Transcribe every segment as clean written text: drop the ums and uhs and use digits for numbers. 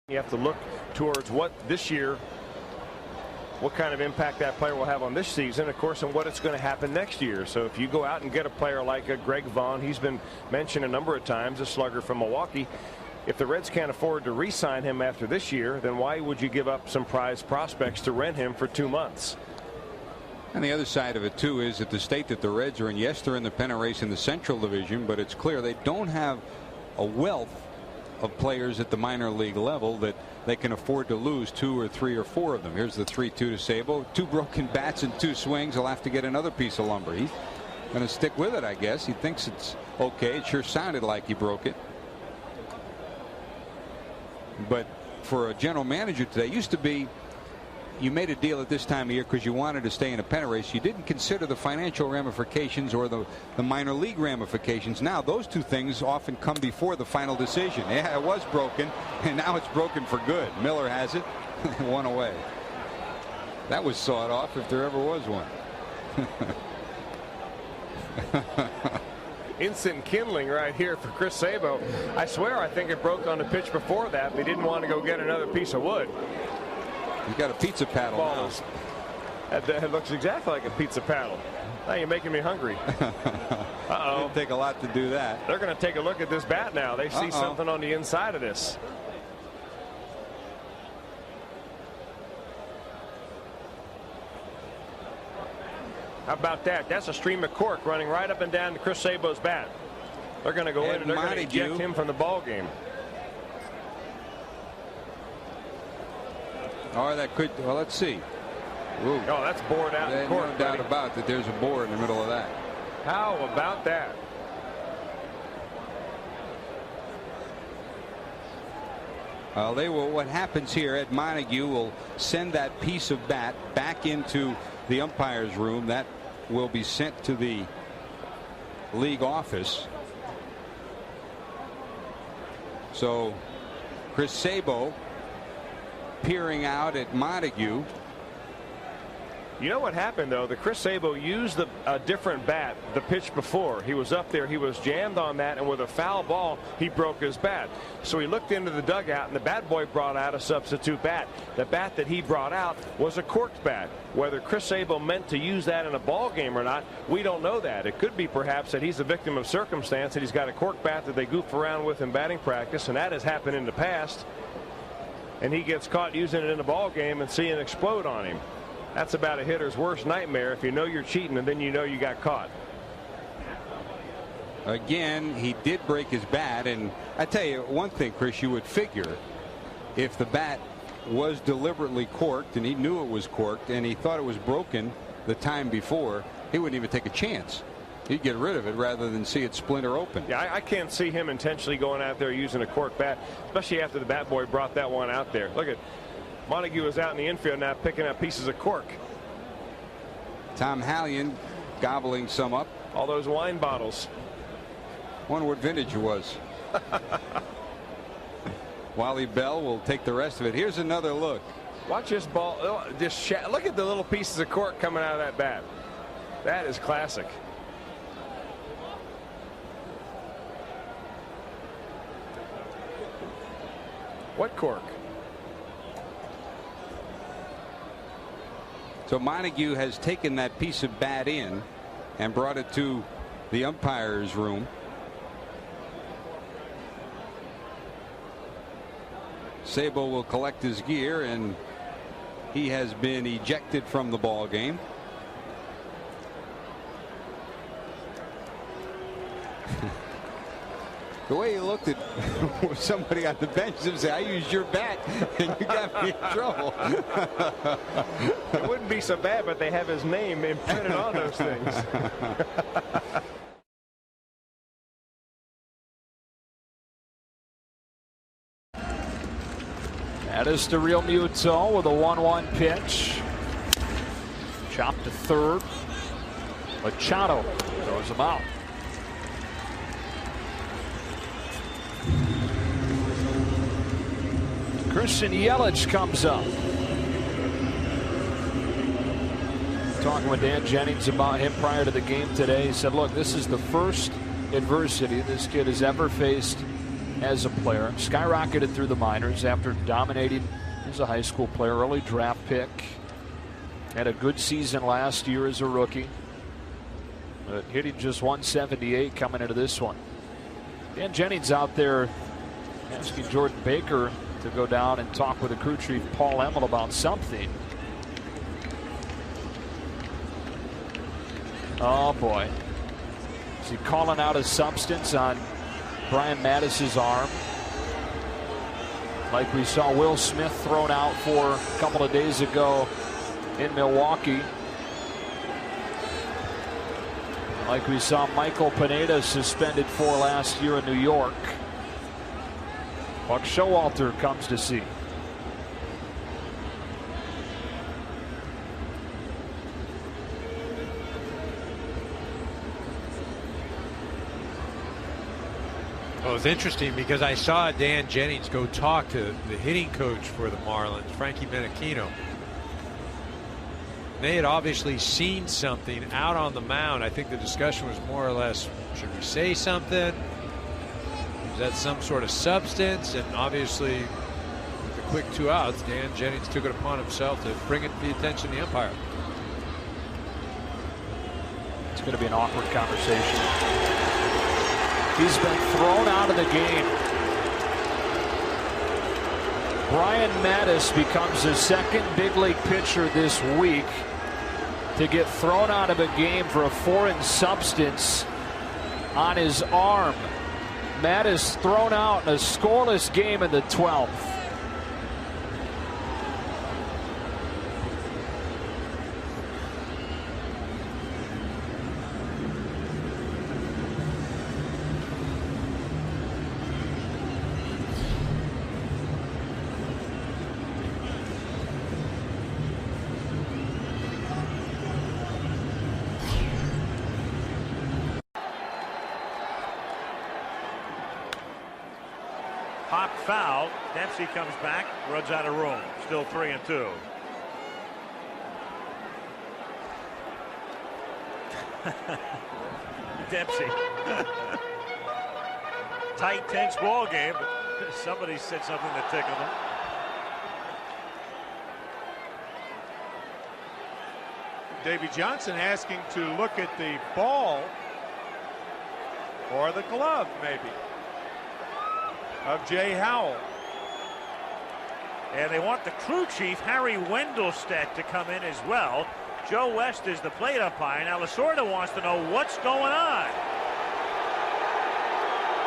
You have to look towards what this year, what kind of impact that player will have on this season, of course, and what it's going to happen next year. So if you go out and get a player like Greg Vaughn, he's been mentioned a number of times, a slugger from Milwaukee. If the Reds can't afford to re-sign him after this year, then why would you give up some prize prospects to rent him for 2 months? And the other side of it, too, is that the state that the Reds are in, yes, they're in the pennant race in the Central Division, but it's clear they don't have a wealth of players at the minor league level that they can afford to lose 2 or 3 or 4 of them. Here's the 3-2 to Sabo. 2 broken bats and 2 swings. He'll have to get another piece of lumber. He's going to stick with it, I guess. He thinks it's okay. It sure sounded like he broke it. But for a general manager today, it used to be you made a deal at this time of year because you wanted to stay in a pennant race. You didn't consider the financial ramifications or the minor league ramifications. Now those 2 things often come before the final decision. Yeah, it was broken, and now it's broken for good. Miller has it. 1 away. That was sawed off if there ever was one. Instant kindling right here for Chris Sabo. I swear I think it broke on the pitch before that, but he didn't want to go get another piece of wood. He's got a pizza paddle now. That looks exactly like a pizza paddle. Now you're making me hungry. Uh-oh. It'd take a lot to do that. They're going to take a look at this bat now. They see something on the inside of this. How about that? That's a stream of cork running right up and down to Chris Sabo's bat. They're going to go in and they're going to eject him from the ball game. Or that could, well, let's see. Ooh. Oh, that's bored out in court. No doubt about that. There's a board in the middle of that. How about that? They will. What happens here? Ed Montague will send that piece of bat back into the umpire's room. That will be sent to the league office. So Chris Sabo peering out at Montague. You know what happened, though? The Chris Sabo used a different bat the pitch before. He was up there. He was jammed on that, and with a foul ball, he broke his bat. So he looked into the dugout, and the bat boy brought out a substitute bat. The bat that he brought out was a corked bat. Whether Chris Sabo meant to use that in a ball game or not, we don't know that. It could be perhaps that he's a victim of circumstance, that he's got a cork bat that they goof around with in batting practice, and that has happened in the past. And he gets caught using it in a ball game and seeing it explode on him. That's about a hitter's worst nightmare, if you know you're cheating and then you know you got caught. Again, he did break his bat, and I tell you one thing, Chris, you would figure if the bat was deliberately corked and he knew it was corked and he thought it was broken the time before, he wouldn't even take a chance. He'd get rid of it rather than see it splinter open. Yeah, I can't see him intentionally going out there using a cork bat, especially after the bat boy brought that one out there. Look at Montague is out in the infield now picking up pieces of cork. Tom Hallion gobbling some up. All those wine bottles. Wonder what vintage it was. Wally Bell will take the rest of it. Here's another look. Watch this ball. Look at the little pieces of cork coming out of that bat. That is classic. What cork? So Montague has taken that piece of bat in and brought it to the umpire's room. Sabo will collect his gear, and he has been ejected from the ball game. The way he looked at somebody on the bench and said, "I used your bat and you got me in trouble." It wouldn't be so bad, but they have his name imprinted on those things. That is the Real Muto with a 1-1 pitch. Chopped to third. Machado throws him out. Christian Yelich comes up. Talking with Dan Jennings about him prior to the game today. He said, look, this is the first adversity this kid has ever faced as a player. Skyrocketed through the minors after dominating as a high school player. Early draft pick. Had a good season last year as a rookie. But hitting just 178 coming into this one. Dan Jennings out there asking Jordan Baker to go down and talk with the crew chief Paul Emmel about something. Oh boy. Is he calling out a substance on Brian Mattis's arm? Like we saw Will Smith thrown out for a couple of days ago in Milwaukee. Like we saw Michael Pineda suspended for last year in New York. Buck Showalter comes to see. Well, it's interesting because I saw Dan Jennings go talk to the hitting coach for the Marlins, Frankie Menachino. They had obviously seen something out on the mound. I think the discussion was more or less, should we say something? Is that some sort of substance? And obviously, with the quick 2 outs, Dan Jennings took it upon himself to bring it to the attention of the umpire. It's going to be an awkward conversation. He's been thrown out of the game. Brian Mattis becomes the second big league pitcher this week to get thrown out of a game for a foreign substance on his arm. Mattis thrown out in a scoreless game in the 12th. Pop foul. Dempsey comes back, runs out of room. Still 3-2. Dempsey. Tight, tense ball game. But somebody said something that tickled him. Davey Johnson asking to look at the ball or the glove, maybe, of Jay Howell. And they want the crew chief, Harry Wendelstedt, to come in as well. Joe West is the plate umpire. Now Lasorda wants to know what's going on.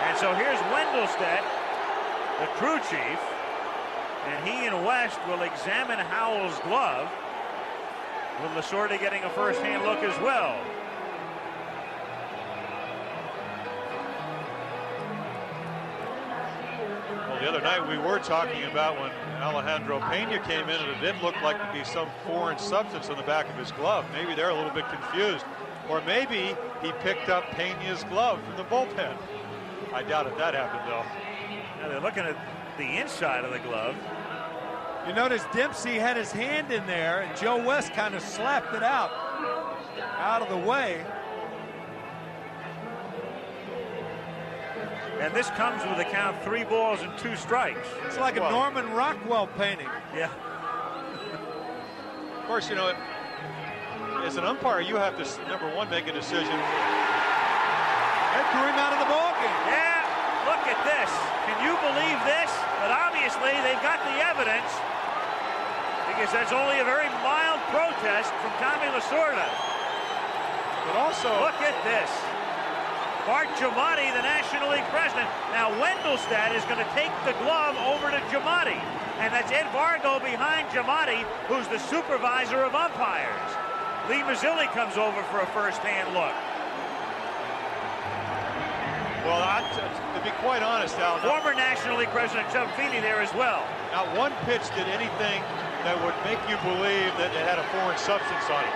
And so here's Wendelstedt, the crew chief, and he and West will examine Howell's glove, with Lasorda getting a first-hand look as well. The other night we were talking about when Alejandro Pena came in, and it did look like to be some foreign substance on the back of his glove. Maybe they're a little bit confused. Or maybe he picked up Pena's glove from the bullpen. I doubt if that happened, though. Now they're looking at the inside of the glove. You notice Dempsey had his hand in there, and Joe West kind of slapped it out of the way. And this comes with a count 3 balls and 2 strikes. It's like a Norman Rockwell painting. Yeah. Of course, you know, as an umpire, you have to, number one, make a decision. That threw him out of the ballgame. Yeah, look at this. Can you believe this? But obviously, they've got the evidence, because that's only a very mild protest from Tommy Lasorda. But also, look at this. Bart Giamatti, the National League president. Now Wendelstedt is going to take the glove over to Giamatti. And that's Ed Vargo behind Giamatti, who's the supervisor of umpires. Lee Mazzilli comes over for a first-hand look. Well, to be quite honest, Al, former National League president Chubb Feeney there as well. Not one pitch did anything that would make you believe that it had a foreign substance on it.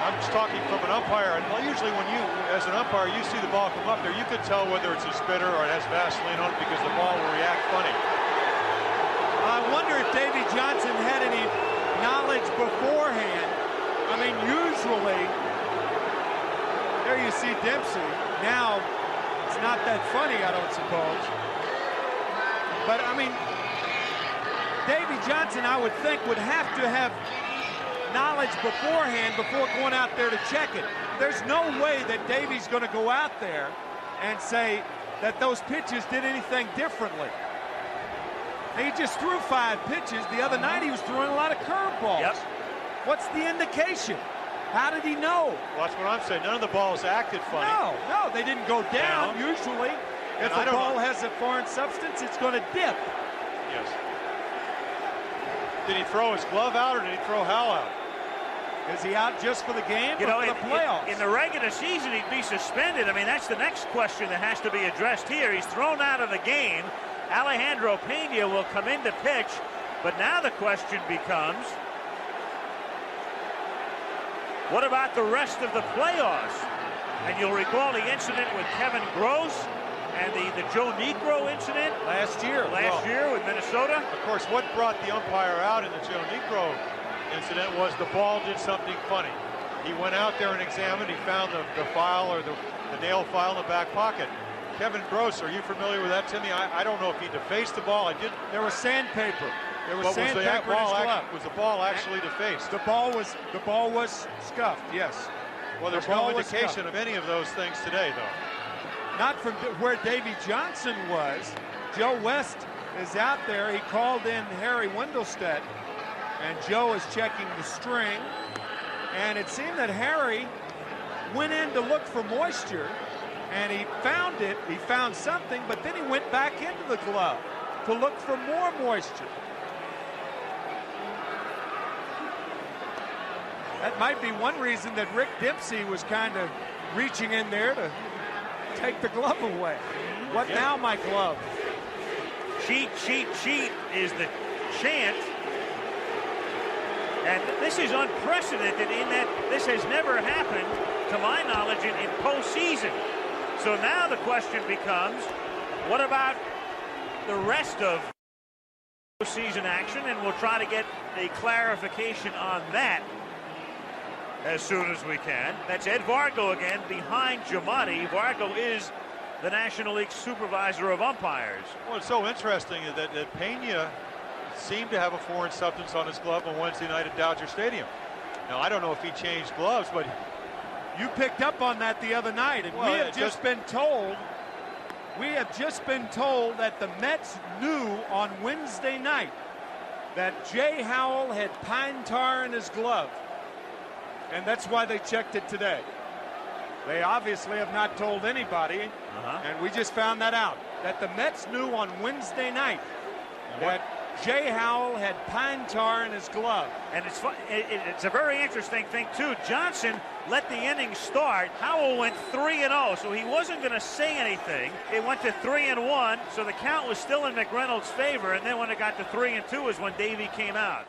I'm just talking from an umpire, and usually when you, as an umpire, you see the ball come up there, you could tell whether it's a spitter or it has Vaseline on it, because the ball will react funny. I wonder if Davey Johnson had any knowledge beforehand. I mean, usually, there you see Dempsey now it's not that funny, I don't suppose. But, I mean, Davy Johnson, I would think, would have to have knowledge beforehand before going out there to check it. There's no way that Davy's going to go out there and say that those pitches did anything differently. He just threw 5 pitches. The other night he was throwing a lot of curveballs. Yep. What's the indication? How did he know? Well, that's what I'm saying. None of the balls acted funny. No, they didn't go down. Usually, if a ball has a foreign substance, it's going to dip. Yes. Did he throw his glove out or did he throw Hal out? Is he out just for the game or for the playoffs? In the regular season, he'd be suspended. I mean, that's the next question that has to be addressed here. He's thrown out of the game. Alejandro Pena will come in to pitch, but now the question becomes, what about the rest of the playoffs? And you'll recall the incident with Kevin Gross and the Joe Negro incident last year with Minnesota. Of course, what brought the umpire out in the Joe Negro incident was the ball did something funny. He went out there and examined. He found the file or the nail file in the back pocket. Kevin Gross, are you familiar with that, Timmy? I don't know if he defaced the ball. There was sandpaper. There was sandpaper in his glove. Was the ball actually defaced? The ball was scuffed, yes. Well, there's no indication of any of those things today, though. Not from where Davy Johnson was. Joe West is out there. He called in Harry Wendelstedt, and Joe is checking the string. And it seemed that Harry went in to look for moisture, and he found it. He found something, but then he went back into the glove to look for more moisture. That might be one reason that Rick Dempsey was kind of reaching in there to take the glove away. What now, my glove? Cheat, cheat, cheat is the chant. And this is unprecedented in that this has never happened, to my knowledge, in postseason. So now the question becomes, what about the rest of postseason action? And we'll try to get a clarification on that as soon as we can. That's Ed Vargo again behind Giamatti. Vargo is the National League supervisor of umpires. Well, it's so interesting that Pena seemed to have a foreign substance on his glove on Wednesday night at Dodger Stadium. Now, I don't know if he changed gloves, but you picked up on that the other night, and we have just been told that the Mets knew on Wednesday night that Jay Howell had pine tar in his glove, and that's why they checked it today. They obviously have not told anybody, and we just found that out, that the Mets knew on Wednesday night that Jay Howell had pine tar in his glove. And it's a very interesting thing, too. Johnson let the inning start. Howell went 3-0, so he wasn't going to say anything. It went to 3-1, so the count was still in McReynolds' favor, and then when it got to 3-2 is when Davey came out.